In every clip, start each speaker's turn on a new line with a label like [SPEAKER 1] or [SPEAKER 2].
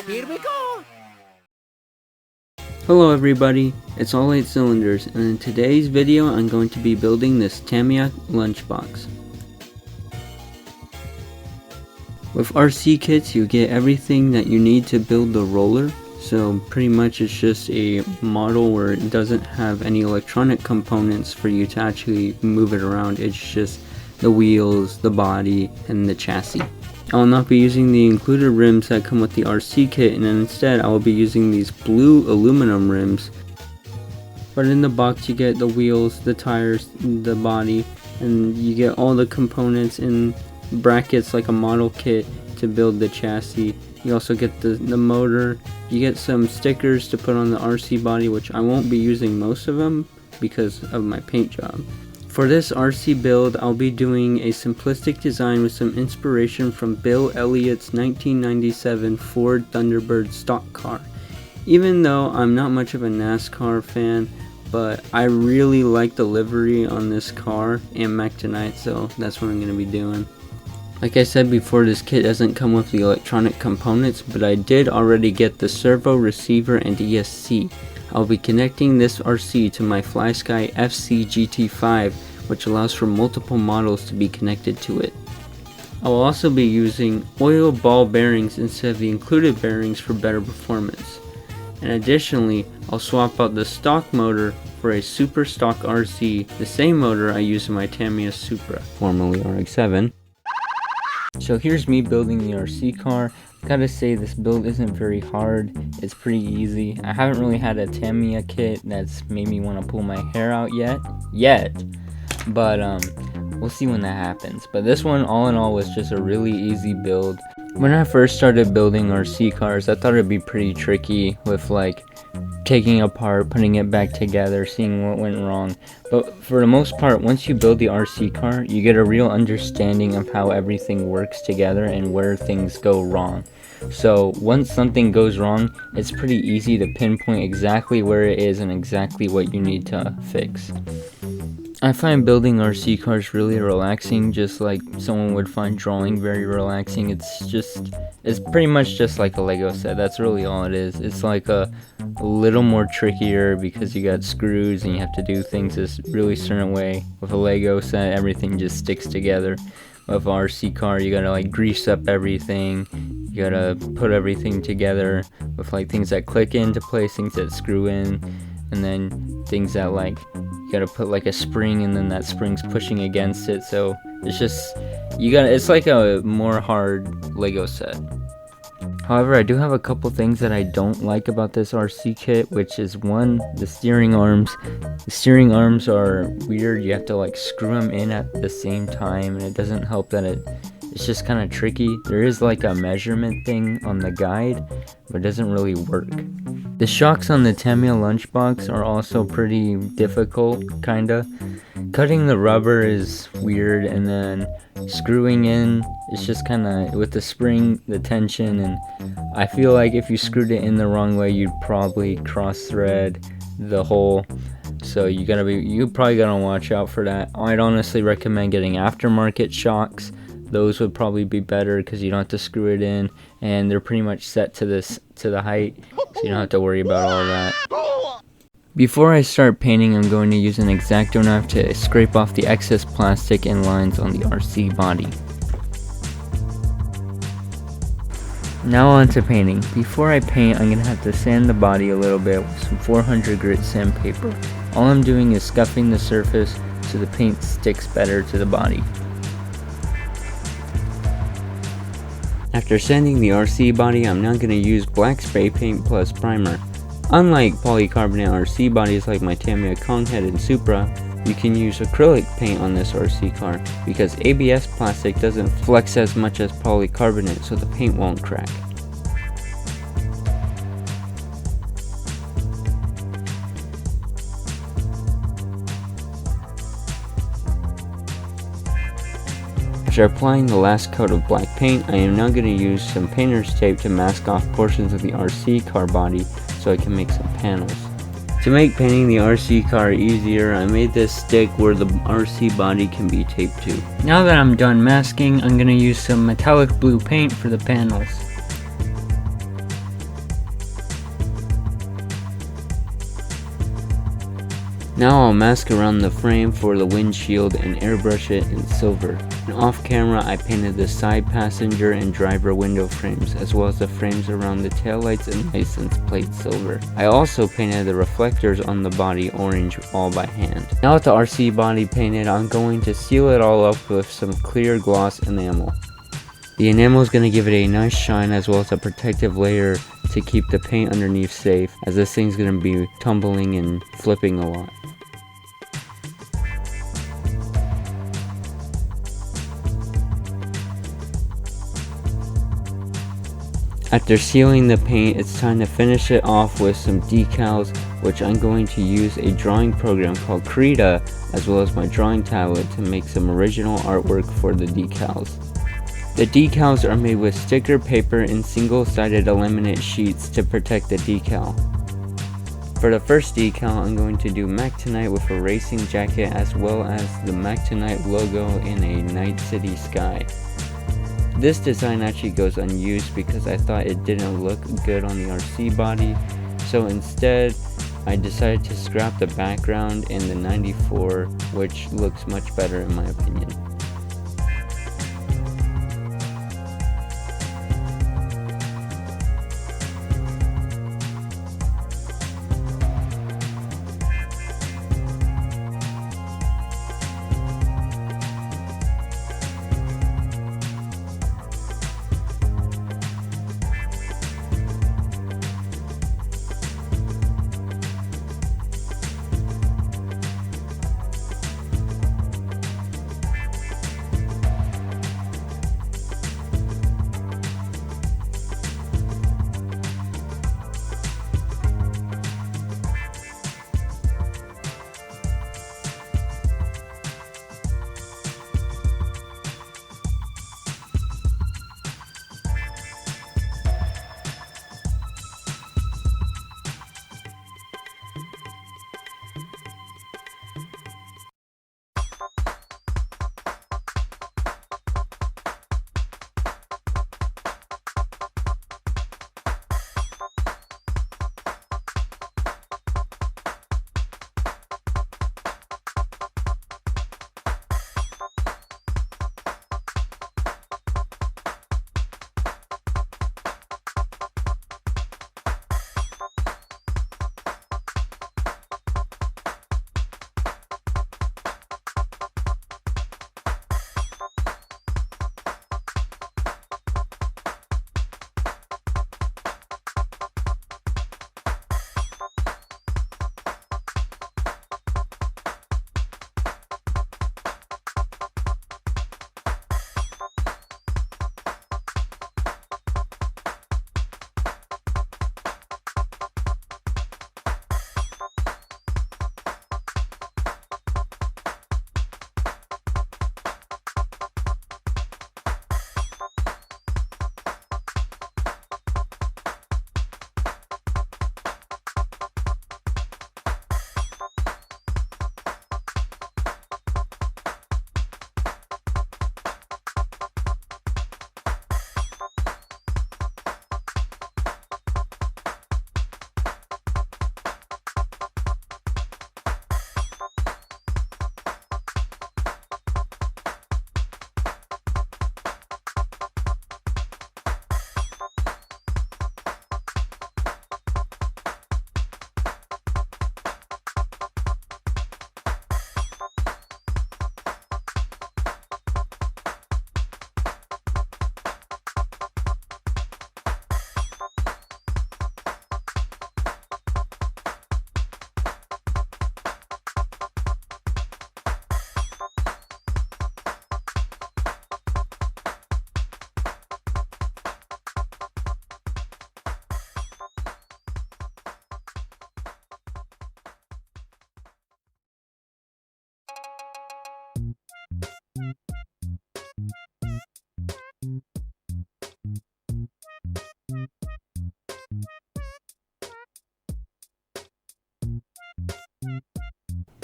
[SPEAKER 1] Here we go!
[SPEAKER 2] Hello everybody, it's All 8 Cylinders, and in today's video I'm going to be building this Tamiya lunchbox. With RC kits you get everything that you need to build the roller, so pretty much it's just a model where it doesn't have any electronic components for you to actually move it around. It's just the wheels, the body, and the chassis. I will not be using the included rims that come with the RC kit, and instead I will be using these blue aluminum rims. But in the box you get the wheels, the tires, the body, and you get all the components in brackets like a model kit to build the chassis. You also get the motor, you get some stickers to put on the RC body, which I won't be using most of them because of my paint job. For this RC build, I'll be doing a simplistic design with some inspiration from Bill Elliott's 1997 Ford Thunderbird stock car. Even though I'm not much of a NASCAR fan, but I really like the livery on this car and Mac tonight, so that's what I'm going to be doing. Like I said before, this kit doesn't come with the electronic components, but I did already get the servo, receiver, and ESC. I'll be connecting this RC to my FlySky FC GT5, which allows for multiple models to be connected to it. I will also be using oil ball bearings instead of the included bearings for better performance. And additionally, I'll swap out the stock motor for a super stock RC, the same motor I use in my Tamiya Supra, formerly RX-7. So here's me building the RC car. Gotta say, this build isn't very hard, it's pretty easy. I haven't really had a Tamiya kit that's made me want to pull my hair out yet, but we'll see when that happens. But this one, all in all, was just a really easy build. When I first started building RC cars, I thought it'd be pretty tricky with like taking apart, putting it back together, seeing what went wrong. But for the most part, once you build the RC car, you get a real understanding of how everything works together and where things go wrong. So once something goes wrong, it's pretty easy to pinpoint exactly where it is and exactly what you need to fix. I find building RC cars really relaxing, just like someone would find drawing very relaxing. It's pretty much just like a Lego set. That's really all it is. It's like a little more trickier because you got screws and you have to do things this really certain way. With a Lego set, everything just sticks together. With an RC car, you gotta like grease up everything. You gotta put everything together with like things that click into place, things that screw in, and then things that like you gotta put like a spring and then that spring's pushing against it. So it's like a more hard Lego set. However, I do have a couple things that I don't like about this RC kit, which is one, the steering arms. The steering arms are weird. You have to like screw them in at the same time, and it doesn't help that it's just kind of tricky. There is like a measurement thing on the guide, but it doesn't really work. The shocks on the Tamiya lunchbox are also pretty difficult, kinda. Cutting the rubber is weird, and then screwing in, it's just kinda with the spring, the tension, and I feel like if you screwed it in the wrong way, you'd probably cross thread the hole. So you probably gotta watch out for that. I'd honestly recommend getting aftermarket shocks. Those would probably be better because you don't have to screw it in, and they're pretty much set to the height, so you don't have to worry about all that. Before I start painting, I'm going to use an X-Acto knife to scrape off the excess plastic and lines on the RC body. Now on to painting. Before I paint, I'm going to have to sand the body a little bit with some 400 grit sandpaper. All I'm doing is scuffing the surface so the paint sticks better to the body. After sanding the RC body, I'm now going to use black spray paint plus primer. Unlike polycarbonate RC bodies like my Tamiya Konghead and Supra, you can use acrylic paint on this RC car because ABS plastic doesn't flex as much as polycarbonate, so the paint won't crack. After applying the last coat of black paint, I am now going to use some painter's tape to mask off portions of the RC car body so I can make some panels. To make painting the RC car easier, I made this stick where the RC body can be taped to. Now that I'm done masking, I'm going to use some metallic blue paint for the panels. Now I'll mask around the frame for the windshield and airbrush it in silver. And off camera I painted the side passenger and driver window frames, as well as the frames around the taillights and license plate silver. I also painted the reflectors on the body orange, all by hand. Now with the RC body painted, I'm going to seal it all up with some clear gloss enamel. The enamel is going to give it a nice shine, as well as a protective layer to keep the paint underneath safe, as this thing's going to be tumbling and flipping a lot. After sealing the paint, it's time to finish it off with some decals, which I'm going to use a drawing program called Krita, as well as my drawing tablet, to make some original artwork for the decals. The decals are made with sticker paper and single-sided laminate sheets to protect the decal. For the first decal, I'm going to do Mactonite with a racing jacket, as well as the Mactonite logo in a night city sky. This design actually goes unused because I thought it didn't look good on the RC body, so instead I decided to scrap the background in the 94, which looks much better in my opinion.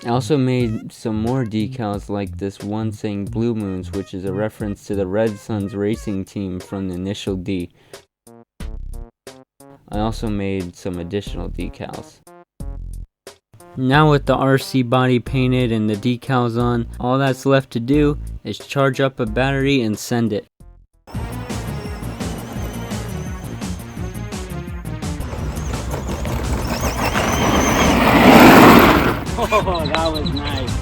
[SPEAKER 2] I also made some more decals like this one saying Blue Moons, which is a reference to the Red Suns racing team from the initial D. I also made some additional decals. Now with the RC body painted and the decals on, all that's left to do is charge up a battery and send it. Oh, that was nice.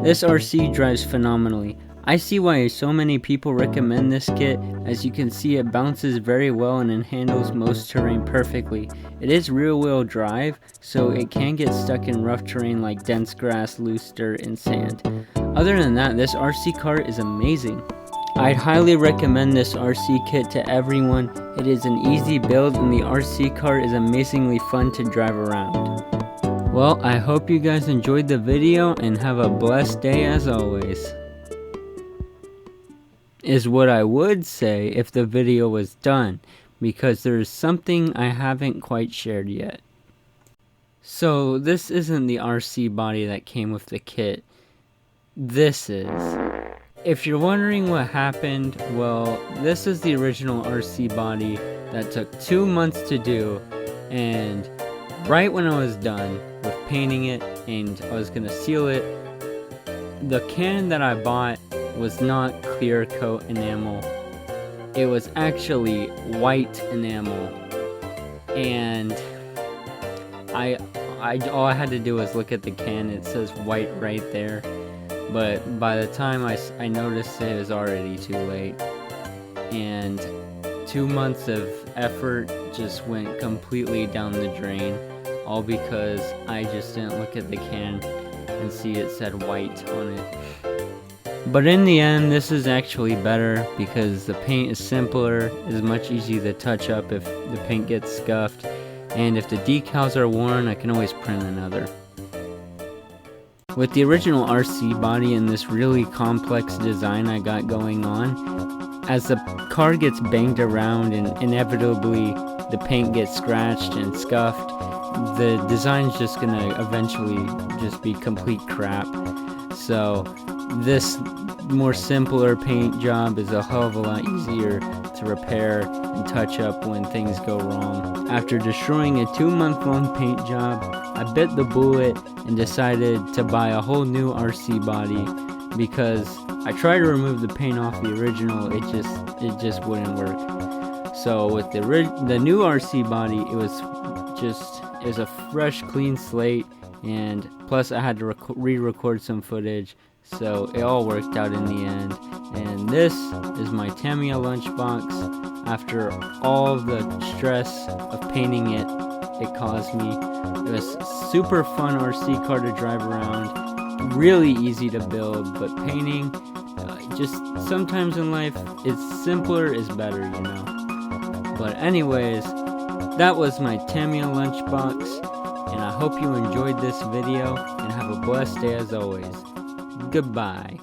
[SPEAKER 2] This RC drives phenomenally. I see why so many people recommend this kit. As you can see, it bounces very well and it handles most terrain perfectly. It is rear wheel drive, so it can get stuck in rough terrain like dense grass, loose dirt, and sand. Other than that, this RC cart is amazing. I'd highly recommend this RC kit to everyone. It is an easy build and the RC cart is amazingly fun to drive around. Well, I hope you guys enjoyed the video and have a blessed day as always. Is what I would say if the video was done, because there's something I haven't quite shared yet. So this isn't the RC body that came with the kit. This is. If you're wondering what happened, well, this is the original RC body that took 2 months to do, and right when I was done with painting it and I was gonna seal it, the can that I bought was not clear coat enamel. It was actually white enamel, and all I had to do was look at the can. It says white right there, but by the time I noticed it was already too late, and 2 months of effort just went completely down the drain, all because I just didn't look at the can and see it said white on it. But in the end, this is actually better because the paint is simpler, is much easier to touch up if the paint gets scuffed, and if the decals are worn, I can always print another. With the original RC body and this really complex design I got going on, as the car gets banged around and inevitably the paint gets scratched and scuffed, the design's just gonna eventually just be complete crap. So this more simpler paint job is a hell of a lot easier to repair and touch up when things go wrong. After destroying a 2-month-long paint job, I bit the bullet and decided to buy a whole new RC body because I tried to remove the paint off the original, it just wouldn't work. So with the new RC body, it was a fresh, clean slate, and plus I had to re-record some footage, so it all worked out in the end. And this is my Tamiya lunchbox. After all of the stress of painting it caused me, it was super fun RC car to drive around, really easy to build, but painting, just sometimes in life, it's simpler is better, you know. But anyways, that was my Tamiya lunchbox, and I hope you enjoyed this video, and have a blessed day as always. Goodbye.